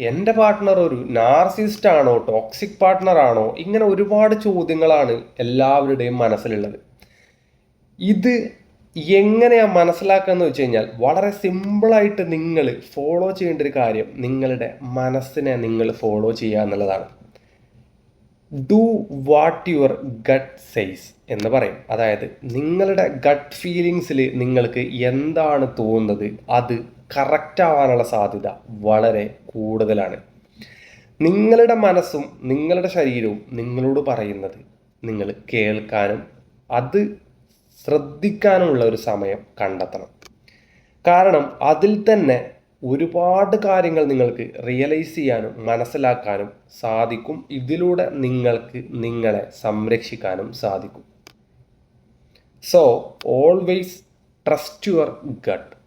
എൻ്റെ പാർട്ട്ണർ ഒരു നാർസിസ്റ്റ് ആണോ, ടോക്സിക് പാർട്ട്ണർ ആണോ? ഇങ്ങനെ ഒരുപാട് ചോദ്യങ്ങളാണ് എല്ലാവരുടെയും മനസ്സിലുള്ളത്. ഇത് എങ്ങനെയാണ് മനസ്സിലാക്കുക എന്ന് വെച്ച് കഴിഞ്ഞാൽ വളരെ സിമ്പിളായിട്ട് നിങ്ങൾ ഫോളോ ചെയ്യേണ്ട ഒരു കാര്യം നിങ്ങളുടെ മനസ്സിനെ നിങ്ങൾ ഫോളോ ചെയ്യുക എന്നുള്ളതാണ്. Do what your gut says എന്ന് പറയും. അതായത് നിങ്ങളുടെ ഗട്ട് ഫീലിങ്സിൽ നിങ്ങൾക്ക് എന്താണ് തോന്നുന്നത് അത് കറക്റ്റ് ആവാനുള്ള സാധ്യത വളരെ കൂടുതലാണ്. നിങ്ങളുടെ മനസ്സും നിങ്ങളുടെ ശരീരവും നിങ്ങളോട് പറയുന്നത് നിങ്ങൾ കേൾക്കാനും അത് ശ്രദ്ധിക്കാനുമുള്ള ഒരു സമയം കണ്ടെത്തണം. കാരണം അതിൽ തന്നെ ഒരുപാട് കാര്യങ്ങൾ നിങ്ങൾക്ക് റിയലൈസ് ചെയ്യാനും മനസ്സിലാക്കാനും സാധിക്കും. ഇതിലൂടെ നിങ്ങൾക്ക് നിങ്ങളെ സംരക്ഷിക്കാനും സാധിക്കും. So always trust your gut.